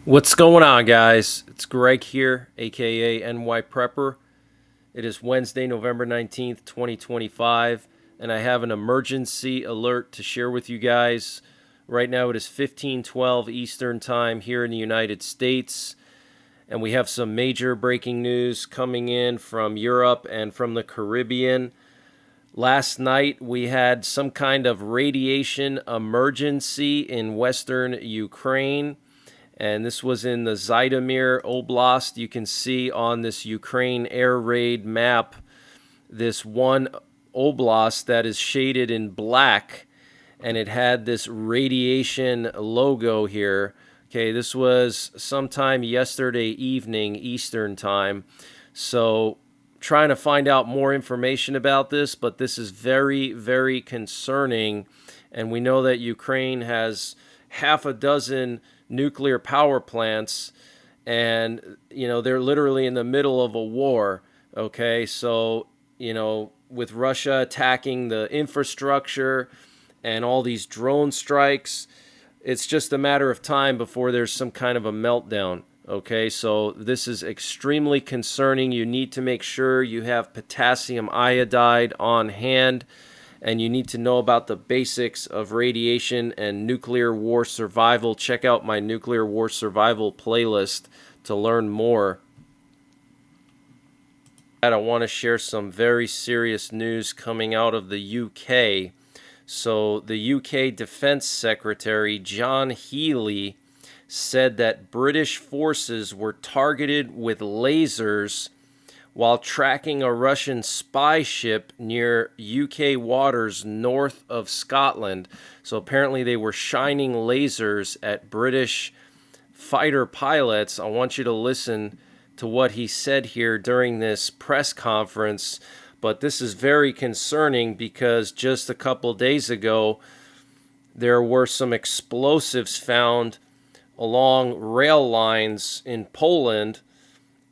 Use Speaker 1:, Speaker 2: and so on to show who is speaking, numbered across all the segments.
Speaker 1: What's going on, guys? It's Greg here, aka NYPrepper. It is Wednesday, November 19th, 2025, and I have an emergency alert to share with you guys. Right now it is 15:12 Eastern Time here in the United States, and we have some major breaking news coming in from Europe and from the Caribbean. Last night we had some kind of radiation emergency in western Ukraine. And this was in the Zhytomyr Oblast. You can see on this Ukraine air raid map this one oblast that is shaded in black, and it had this radiation logo here. Okay, this was sometime yesterday evening Eastern time. So trying to find out more information about this, but this is very, very concerning. And we know that Ukraine has half a dozen nuclear power plants, and they're literally in the middle of a war. Okay, so with Russia attacking the infrastructure and all these drone strikes, it's just a matter of time before there's some kind of a meltdown. Okay, so this is extremely concerning. You need to make sure you have potassium iodide on hand, and you need to know about the basics of radiation and nuclear war survival. Check out my nuclear war survival playlist to learn more. I want to share some very serious news coming out of the UK. So the UK Defense Secretary John Healey said that British forces were targeted with lasers while tracking a Russian spy ship near UK waters north of Scotland. So apparently they were shining lasers at British fighter pilots. I want you to listen to what he said here during this press conference. But this is very concerning because just a couple days ago, there were some explosives found along rail lines in Poland,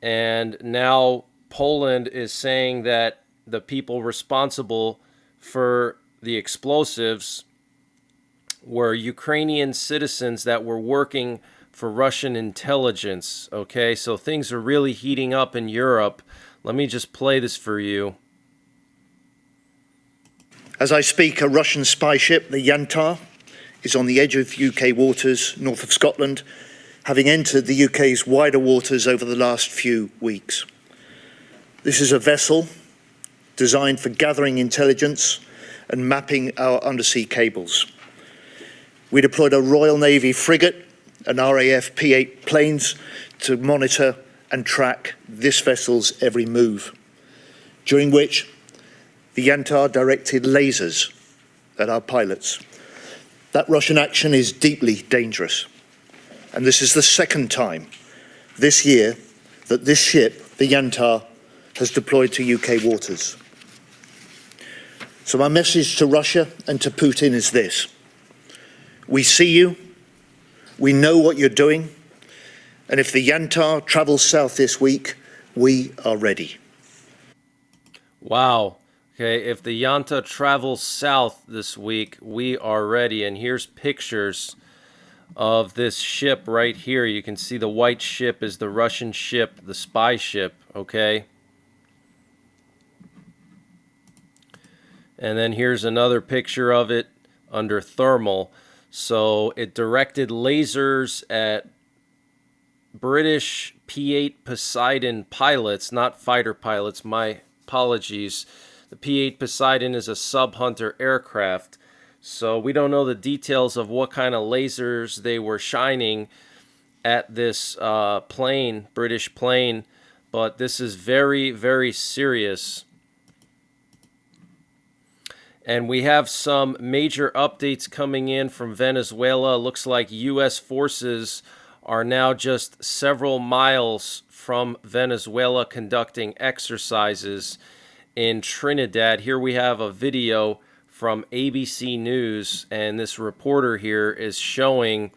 Speaker 1: and now Poland is saying that the people responsible for the explosives were Ukrainian citizens that were working for Russian intelligence. Okay, so things are really heating up in Europe. Let me just play this for you.
Speaker 2: As I speak, a Russian spy ship, the GUNNR, is on the edge of UK waters north of Scotland, having entered the UK's wider waters over the last few weeks. This is a vessel designed for gathering intelligence and mapping our undersea cables. We deployed a Royal Navy frigate and RAF P-8 planes to monitor and track this vessel's every move, during which the GUNNR directed lasers at our pilots. That Russian action is deeply dangerous, and this is the second time this year that this ship, the GUNNR, has deployed to UK waters. So my message to Russia and to Putin is this: we see you, we know what you're doing, and if the GUNNR travels south this week, we are ready.
Speaker 1: Wow. Okay, if the Yanta travels south this week, we are ready. And here's pictures of this ship right here. You can see the white ship is the Russian ship, the spy ship, okay? And then here's another picture of it under thermal. So it directed lasers at British P-8 Poseidon pilots, not fighter pilots, my apologies. The P-8 Poseidon is a sub-Hunter aircraft. So we don't know the details of what kind of lasers they were shining at this plane, British plane, but this is very, very serious. And we have some major updates coming in from Venezuela. Looks like U.S. forces are now just several miles from Venezuela conducting exercises in Trinidad. Here we have a video from ABC News, and this reporter here is showing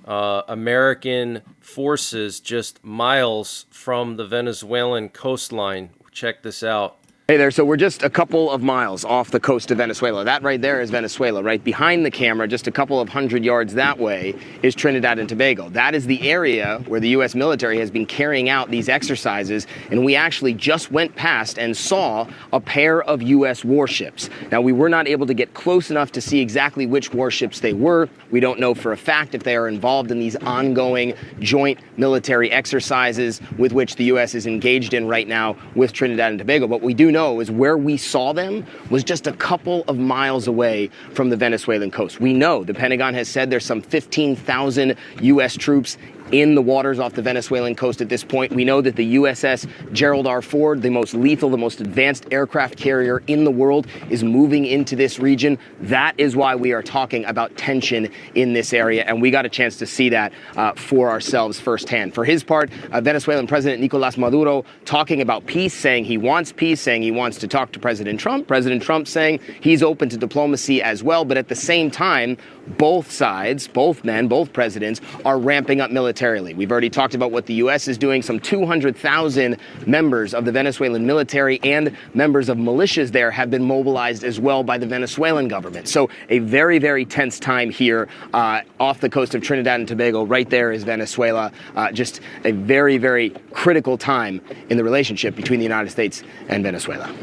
Speaker 1: American forces just miles from the Venezuelan coastline. Check this out.
Speaker 3: Hey there, so we're just a couple of miles off the coast of Venezuela. That right there is Venezuela. Right behind the camera, just a couple of 100 yards that way, is Trinidad and Tobago. That is the area where the U.S. military has been carrying out these exercises, and we actually just went past and saw a pair of U.S. warships. Now, we were not able to get close enough to see exactly which warships they were. We don't know for a fact if they are involved in these ongoing joint military exercises with which the U.S. is engaged in right now with Trinidad and Tobago, but we do know is where we saw them was just a couple of miles away from the Venezuelan coast. We know the Pentagon has said there's some 15,000 U.S. troops in the waters off the Venezuelan coast at this point. We know that the USS Gerald R. Ford, the most lethal, the most advanced aircraft carrier in the world, is moving into this region. That is why we are talking about tension in this area, and we got a chance to see that for ourselves firsthand. For his part, Venezuelan President Nicolás Maduro talking about peace, saying he wants peace, saying he wants to talk to President Trump. President Trump saying he's open to diplomacy as well, but at the same time, both sides, both men, both presidents are ramping up militarily. We've already talked about what the U.S. is doing. Some 200,000 members of the Venezuelan military and members of militias there have been mobilized as well by the Venezuelan government. So a very, very tense time here off the coast of Trinidad and Tobago. Right there is Venezuela. Just a very, very critical time in the relationship between the United States and Venezuela.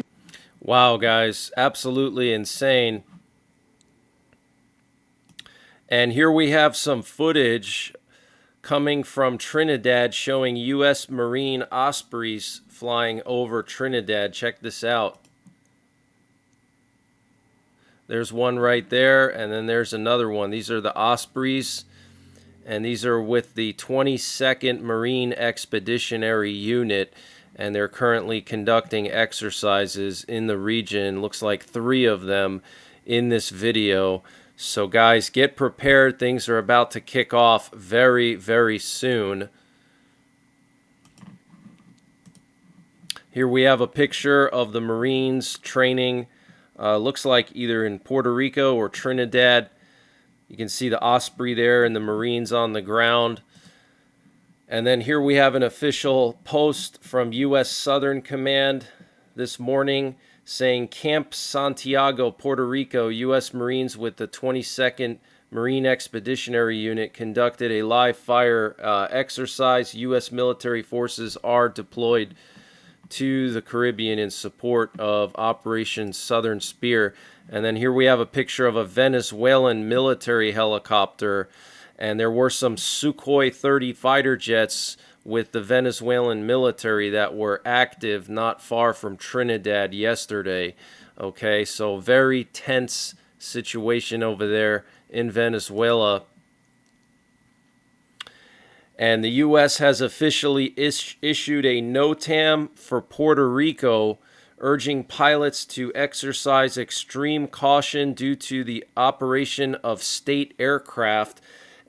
Speaker 1: Wow, guys, absolutely insane. And here we have some footage coming from Trinidad showing U.S. Marine Ospreys flying over Trinidad. Check this out. There's one right there, and then there's another one. These are the Ospreys, and these are with the 22nd Marine Expeditionary Unit, and they're currently conducting exercises in the region. Looks like 3 of them in this video. So guys, get prepared. Things are about to kick off very, very soon. Here we have a picture of the Marines training. Looks like either in Puerto Rico or Trinidad. You can see the Osprey there and the Marines on the ground. And then here we have an official post from U.S. Southern Command this morning saying Camp Santiago, Puerto Rico, U.S. Marines with the 22nd Marine Expeditionary Unit conducted a live fire exercise. U.S. military forces are deployed to the Caribbean in support of Operation Southern Spear. And then here we have a picture of a Venezuelan military helicopter, and there were some Sukhoi 30 fighter jets with the Venezuelan military that were active not far from Trinidad yesterday. Okay, so very tense situation over there in Venezuela. And the U.S. has officially issued a NOTAM for Puerto Rico, urging pilots to exercise extreme caution due to the operation of state aircraft.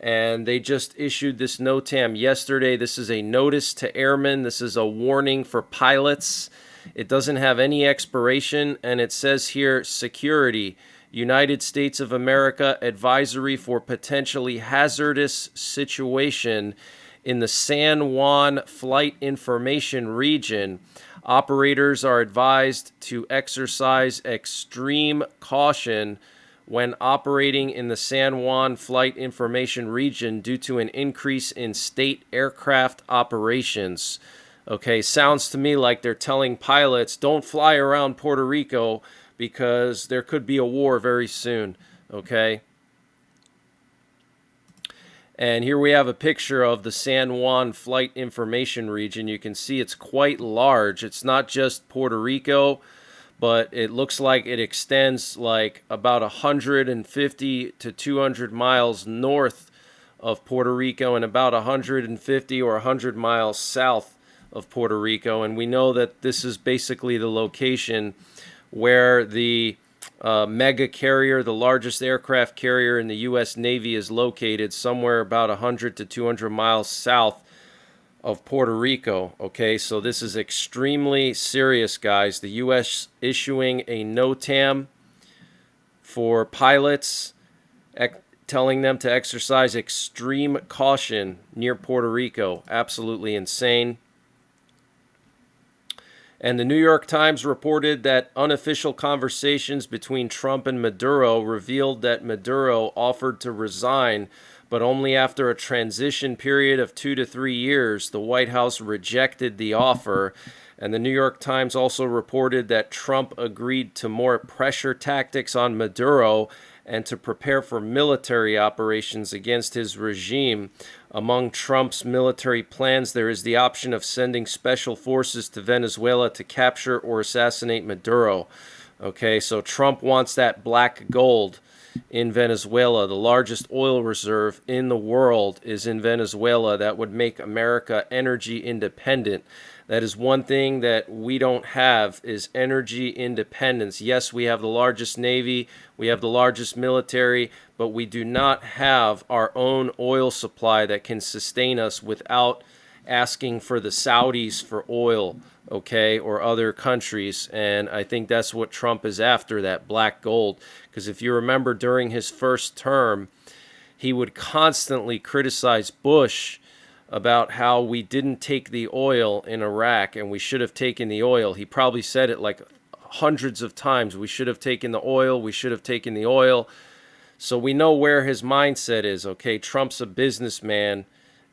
Speaker 1: And they just issued this NOTAM yesterday. This is a notice to airmen. This is a warning for pilots. It doesn't have any expiration, and it says here, security, United States of America advisory for potentially hazardous situation in the San Juan Flight Information Region. Operators are advised to exercise extreme caution when operating in the San Juan Flight Information Region due to an increase in state aircraft operations. Okay, sounds to me like they're telling pilots, don't fly around Puerto Rico because there could be a war very soon. Okay. And here we have a picture of the San Juan Flight Information Region. You can see it's quite large. It's not just Puerto Rico, but it looks like it extends like about 150 to 200 miles north of Puerto Rico and about 150 or 100 miles south of Puerto Rico. And we know that this is basically the location where the mega carrier, the largest aircraft carrier in the U.S. Navy, is located, somewhere about 100 to 200 miles south of Puerto Rico. Okay, so this is extremely serious, guys. The U.S. issuing a NOTAM for pilots, telling them to exercise extreme caution near Puerto Rico. Absolutely insane. And the New York Times reported that unofficial conversations between Trump and Maduro revealed that Maduro offered to resign, but only after a transition period of 2 to 3 years. The White House rejected the offer. And the New York Times also reported that Trump agreed to more pressure tactics on Maduro and to prepare for military operations against his regime. Among Trump's military plans, there is the option of sending special forces to Venezuela to capture or assassinate Maduro. Okay, so Trump wants that black gold in Venezuela. The largest oil reserve in the world is in Venezuela. That would make America energy independent. That is one thing that we don't have, is energy independence. Yes, we have the largest navy, we have the largest military, but we do not have our own oil supply that can sustain us without asking for the Saudis for oil, okay, or other countries. And I think that's what Trump is after, that black gold. Because if you remember, during his first term, he would constantly criticize Bush about how we didn't take the oil in Iraq and we should have taken the oil. He probably said it like hundreds of times. We should have taken the oil. We should have taken the oil. So we know where his mindset is, okay? Trump's a businessman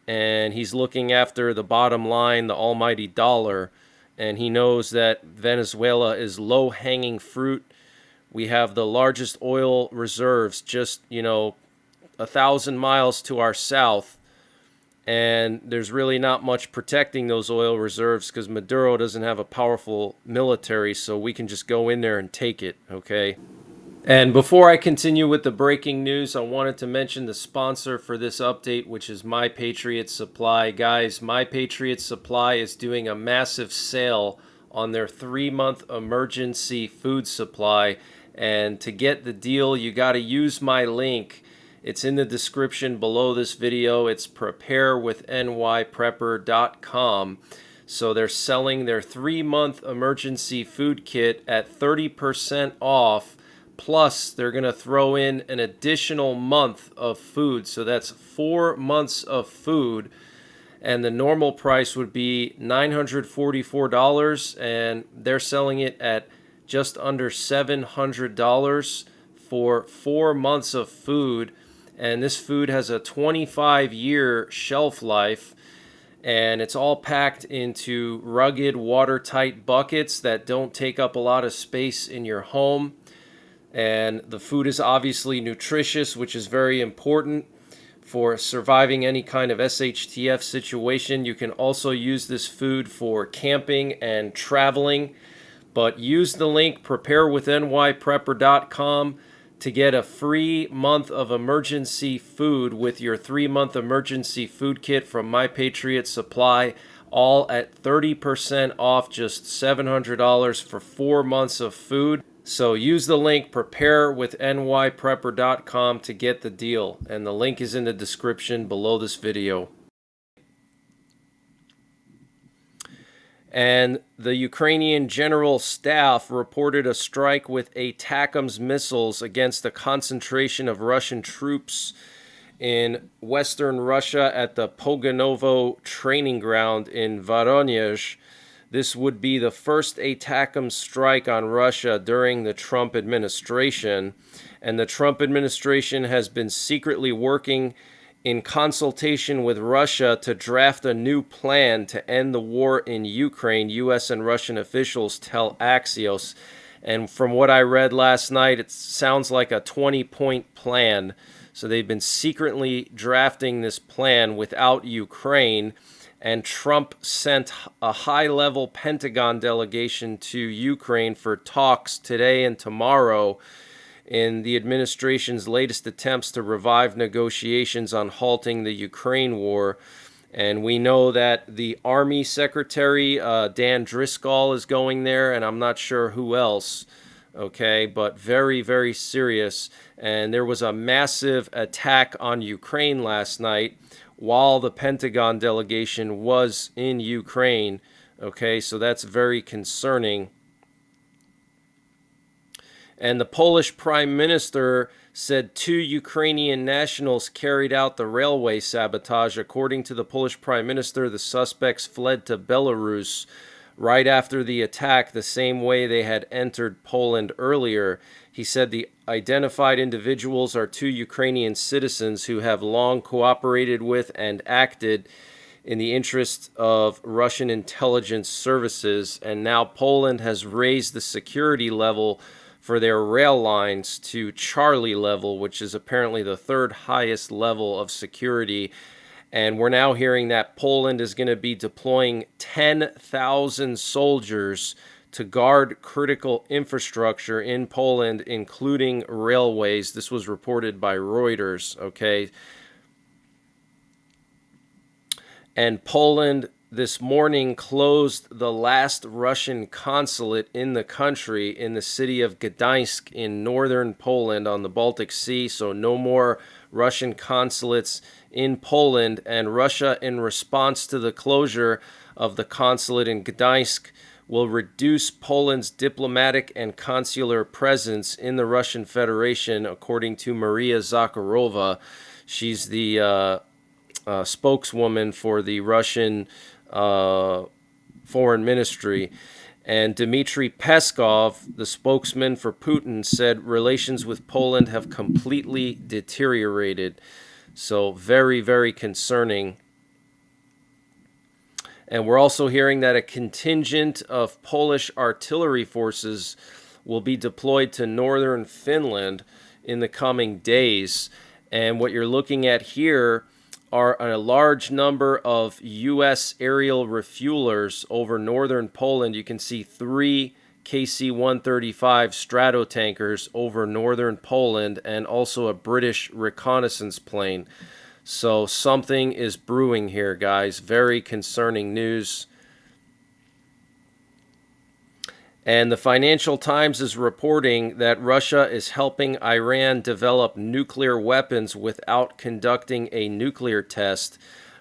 Speaker 1: and he's looking after the bottom line, the almighty dollar. And he knows that Venezuela is low-hanging fruit. We have the largest oil reserves just, 1,000 miles to our south. And there's really not much protecting those oil reserves because Maduro doesn't have a powerful military, so we can just go in there and take it, okay? And before I continue with the breaking news, I wanted to mention the sponsor for this update, which is NYPrepper Supply. Guys, NYPrepper Supply is doing a massive sale on their 3-month emergency food supply. And to get the deal, you got to use my link. It's in the description below this video. It's preparewithNYPrepper.com. So they're selling their 3-month emergency food kit at 30% off. Plus, they're going to throw in an additional month of food. So that's 4 months of food. And the normal price would be $944. And they're selling it at just under $700 for 4 months of food. And this food has a 25-year shelf life, and it's all packed into rugged, watertight buckets that don't take up a lot of space in your home. And the food is obviously nutritious, which is very important for surviving any kind of SHTF situation. You can also use this food for camping and traveling. But use the link preparewithNYPrepper.com to get a free month of emergency food with your 3-month emergency food kit from NYPrepper Supply, all at 30% off, just $700 for 4 months of food. So use the link preparewithNYPrepper.com to get the deal, and the link is in the description below this video. And the Ukrainian General Staff reported a strike with ATACMS missiles against a concentration of Russian troops in western Russia at the Pogonovo training ground in Voronezh. This would be the first ATACMS strike on Russia during the Trump administration. And the Trump administration has been secretly working in consultation with Russia to draft a new plan to end the war in Ukraine, U.S. and Russian officials tell Axios. And from what I read last night, it sounds like a 20-point plan. So they've been secretly drafting this plan without Ukraine. And Trump sent a high-level Pentagon delegation to Ukraine for talks today and tomorrow in the administration's latest attempts to revive negotiations on halting the Ukraine war. And we know that the Army Secretary, Dan Driscoll, is going there, and I'm not sure who else, okay, but very, very serious. And there was a massive attack on Ukraine last night while the Pentagon delegation was in Ukraine, okay, so that's very concerning. And the Polish Prime Minister said 2 Ukrainian nationals carried out the railway sabotage. According to the Polish Prime Minister, the suspects fled to Belarus. right after the attack the same way they had entered Poland earlier. He said the identified individuals are 2 Ukrainian citizens who have long cooperated with and acted in the interest of Russian intelligence services, and now Poland has raised the security level for their rail lines to Charlie level, which is apparently the 3rd highest level of security. And we're now hearing that Poland is going to be deploying 10,000 soldiers to guard critical infrastructure in Poland, including railways. This was reported by Reuters, okay? And Poland this morning closed the last Russian consulate in the country in the city of Gdańsk in northern Poland on the Baltic Sea. So no more Russian consulates in Poland. And Russia, in response to the closure of the consulate in Gdańsk, will reduce Poland's diplomatic and consular presence in the Russian Federation, according to Maria Zakharova. She's the spokeswoman for the Russian foreign ministry. And Dmitry Peskov, the spokesman for Putin, said relations with Poland have completely deteriorated. So very, very concerning. And we're also hearing that a contingent of Polish artillery forces will be deployed to northern Finland in the coming days. And what you're looking at here are a large number of U.S. aerial refuelers over northern Poland. You can see 3 KC-135 Stratotankers over northern Poland and also a British reconnaissance plane. So something is brewing here, guys. Very concerning news. And the Financial Times is reporting that Russia is helping Iran develop nuclear weapons without conducting a nuclear test.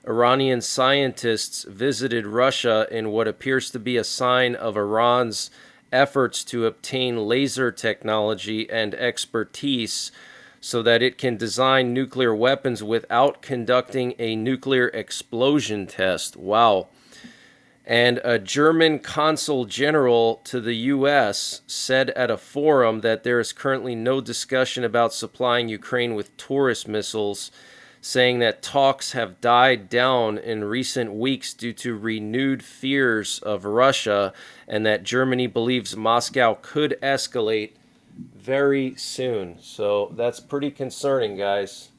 Speaker 1: Iranian scientists visited Russia in what appears to be a sign of Iran's efforts to obtain laser technology and expertise so that it can design nuclear weapons without conducting a nuclear explosion test. Wow. And a German consul general to the U.S. said at a forum that there is currently no discussion about supplying Ukraine with Taurus missiles, saying that talks have died down in recent weeks due to renewed fears of Russia, and that Germany believes Moscow could escalate very soon. So that's pretty concerning, guys.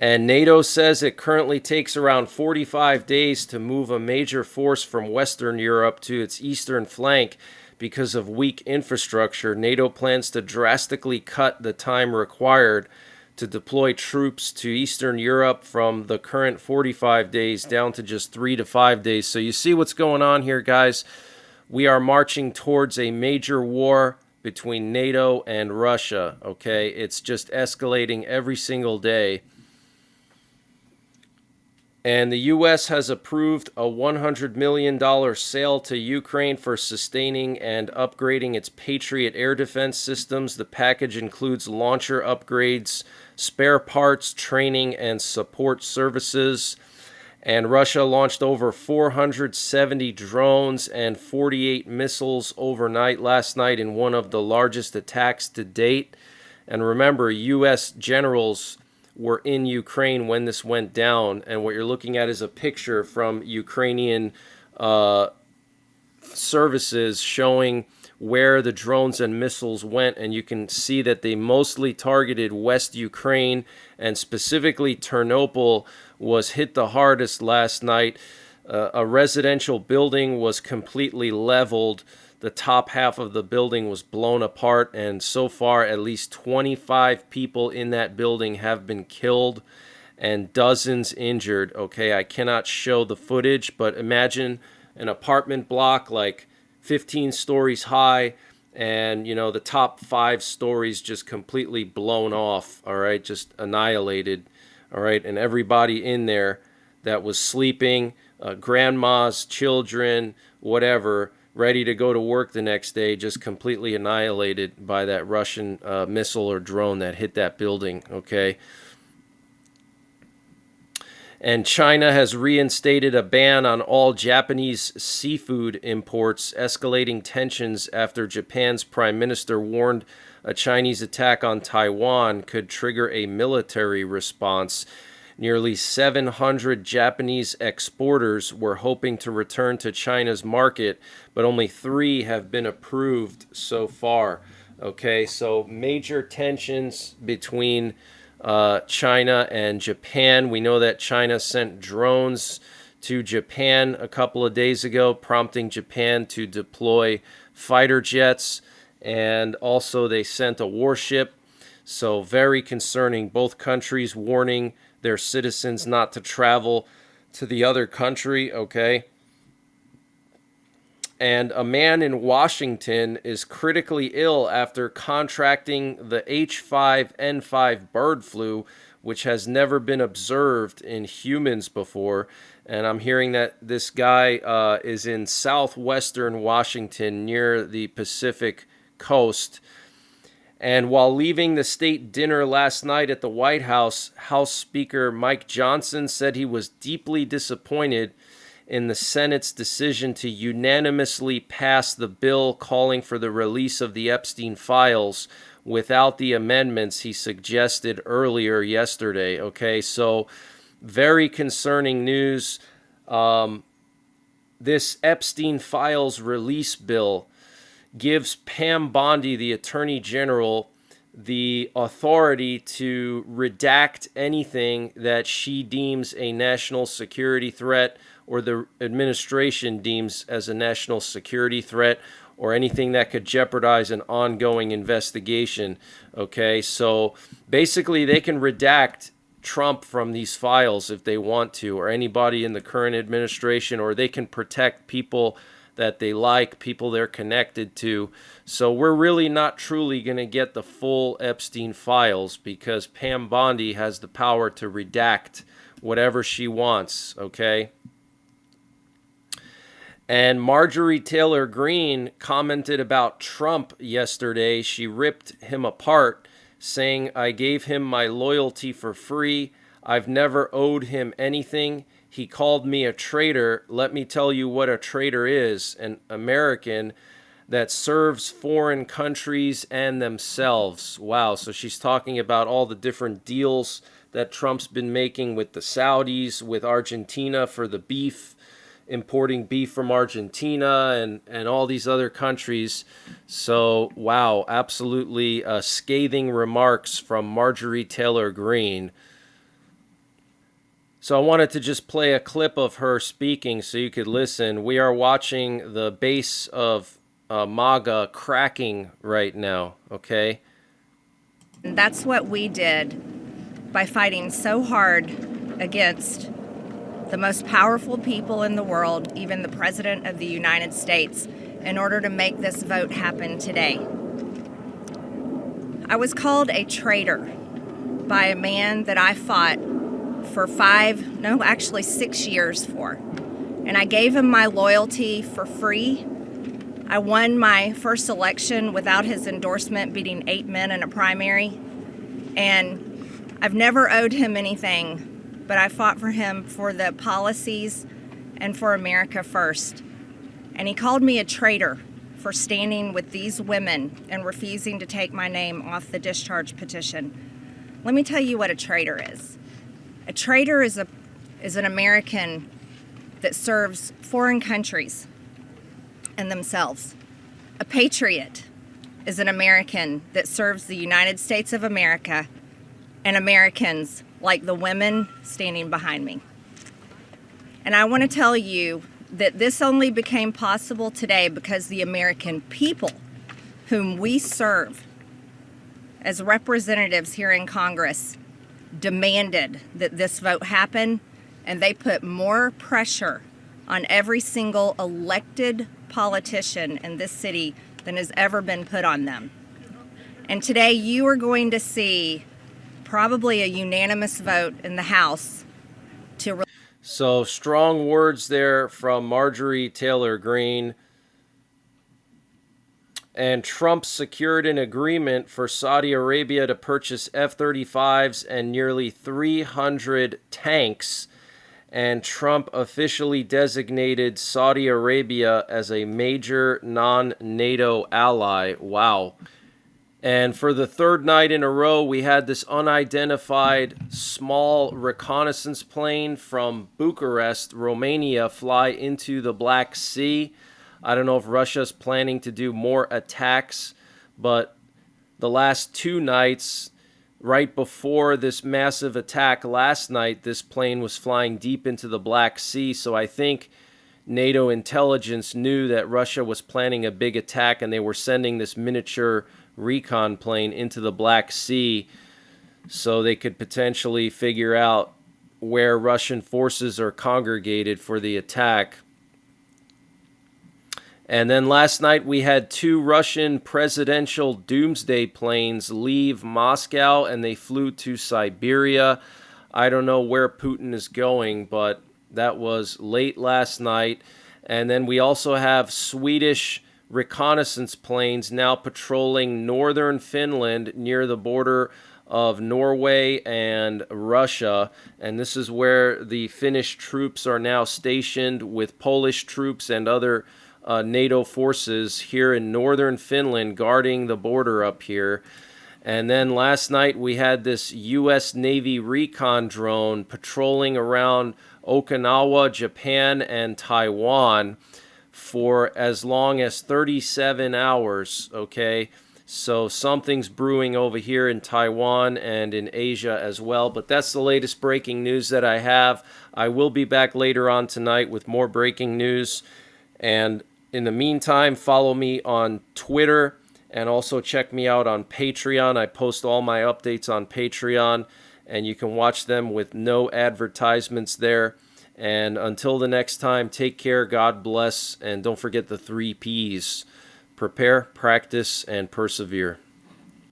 Speaker 1: And NATO says it currently takes around 45 days to move a major force from Western Europe to its eastern flank because of weak infrastructure. NATO plans to drastically cut the time required to deploy troops to Eastern Europe from the current 45 days down to just 3 to 5 days. So you see what's going on here, guys. We are marching towards a major war between NATO and Russia, okay? It's just escalating every single day. And the U.S. has approved a $100 million sale to Ukraine for sustaining and upgrading its Patriot air defense systems. The package includes launcher upgrades, spare parts, training, and support services. And Russia launched over 470 drones and 48 missiles overnight last night in one of the largest attacks to date. And remember, U.S. generals were in Ukraine when this went down, and what you're looking at is a picture from Ukrainian services showing where the drones and missiles went, and you can see that they mostly targeted West Ukraine, and specifically Ternopil was hit the hardest last night. A residential building was completely leveled. The top half of the building was blown apart, and so far at least 25 people in that building have been killed and dozens injured. Okay, I cannot show the footage, but imagine an apartment block like 15 stories high, and you know, the top 5 stories just completely blown off, all right, just annihilated, all right, and everybody in there that was sleeping, grandmas, children, whatever, ready to go to work the next day, just completely annihilated by that Russian missile or drone that hit that building, okay? And China has reinstated a ban on all Japanese seafood imports, escalating tensions after Japan's prime minister warned a Chinese attack on Taiwan could trigger a military response. Nearly 700 Japanese exporters were hoping to return to China's market, but only 3 have been approved so far. Okay, so major tensions between China and Japan. We know that China sent drones to Japan a couple of days ago, prompting Japan to deploy fighter jets, and also they sent a warship. So very concerning. Both countries warning their citizens not to travel to the other country, okay? And a man in Washington is critically ill after contracting the H5N5 bird flu, which has never been observed in humans before. And I'm hearing that this guy is in southwestern Washington near the Pacific coast. And while leaving the state dinner last night at the White House, House Speaker Mike Johnson said he was deeply disappointed in the Senate's decision to unanimously pass the bill calling for the release of the Epstein files without the amendments he suggested earlier yesterday. Okay, so very concerning news. This Epstein files release bill gives Pam Bondi, the Attorney General, the authority to redact anything that she deems a national security threat or the administration deems as a national security threat or anything that could jeopardize an ongoing investigation. Okay, so basically they can redact Trump from these files if they want to, or anybody in the current administration, or they can protect people that they like, people they're connected to. So we're really not truly going to get the full Epstein files because Pam Bondi has the power to redact whatever she wants, okay? And Marjorie Taylor Greene commented about Trump yesterday. She ripped him apart, saying, "I gave him my loyalty for free. I've never owed him anything. He called me a traitor. Let me tell you what a traitor is: an American that serves foreign countries and themselves." Wow, so she's talking about all the different deals that Trump's been making with the Saudis, with Argentina for the beef, importing beef from Argentina and all these other countries. So, wow, absolutely scathing remarks from Marjorie Taylor Greene. So I wanted to just play a clip of her speaking so you could listen. We are watching the base of MAGA cracking right now, okay?
Speaker 4: And that's what we did by fighting so hard against the most powerful people in the world, even the President of the United States, in order to make this vote happen today. I was called a traitor by a man that I fought for 6 years for. And I gave him my loyalty for free. I won my first election without his endorsement, beating 8 men in a primary. And I've never owed him anything, but I fought for him for the policies and for America first. And he called me a traitor for standing with these women and refusing to take my name off the discharge petition. Let me tell you what a traitor is. A traitor is an American that serves foreign countries and themselves. A patriot is an American that serves the United States of America and Americans like the women standing behind me. And I want to tell you that this only became possible today because the American people, whom we serve as representatives here in Congress, demanded that this vote happen, and they put more pressure on every single elected politician in this city than has ever been put on them. And today you are going to see probably a unanimous vote in the House to...
Speaker 1: So strong words there from Marjorie Taylor Greene. And Trump secured an agreement for Saudi Arabia to purchase F-35s and nearly 300 tanks and Trump officially designated Saudi Arabia as a major non-NATO ally. Wow. And for the third night in a row, we had this unidentified small reconnaissance plane from Bucharest, Romania, fly into the Black Sea. I don't know if Russia's planning to do more attacks, but the last two nights, right before this massive attack last night, this plane was flying deep into the Black Sea. So I think NATO intelligence knew that Russia was planning a big attack, and they were sending this miniature recon plane into the Black Sea so they could potentially figure out where Russian forces are congregated for the attack. And then last night we had two Russian presidential doomsday planes leave Moscow, and they flew to Siberia. I don't know where Putin is going, but that was late last night. And then we also have Swedish reconnaissance planes now patrolling northern Finland near the border of Norway and Russia. And this is where the Finnish troops are now stationed with Polish troops and other NATO forces here in northern Finland guarding the border up here. And then last night we had this U.S. Navy recon drone patrolling around Okinawa, Japan, and Taiwan for as long as 37 hours, okay? So something's brewing over here in Taiwan and in Asia as well. But that's the latest breaking news that I have. I will be back later on tonight with more breaking news. And in the meantime, follow me on Twitter and also check me out on Patreon. I post all my updates on Patreon, and you can watch them with no advertisements there. And until the next time, take care, God bless, and don't forget the 3 Ps. Prepare, practice, and persevere.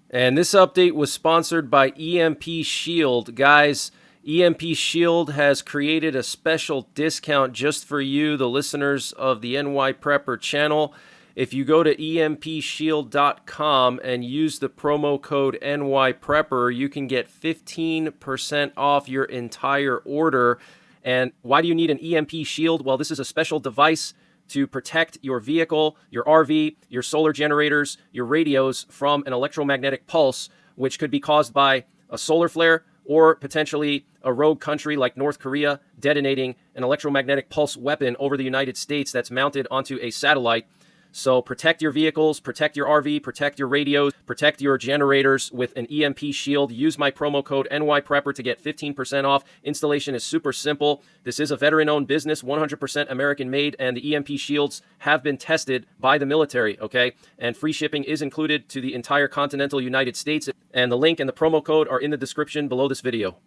Speaker 1: And this update was sponsored by EMP Shield. Guys, EMP Shield has created a special discount just for you, the listeners of the NYPrepper channel. If you go to empshield.com and use the promo code NYPrepper, you can get 15% off your entire order. And why do you need an EMP shield? Well, this is a special device to protect your vehicle, your RV, your solar generators, your radios from an electromagnetic pulse, which could be caused by a solar flare or potentially a rogue country like North Korea detonating an electromagnetic pulse weapon over the United States that's mounted onto a satellite. So protect your vehicles, protect your RV, protect your radios, protect your generators with an EMP shield. Use my promo code NYPrepper to get 15% off. Installation is super simple. This is a veteran-owned business, 100% American-made, and the EMP shields have been tested by the military, okay? And free shipping is included to the entire continental United States. And the link and the promo code are in the description below this video.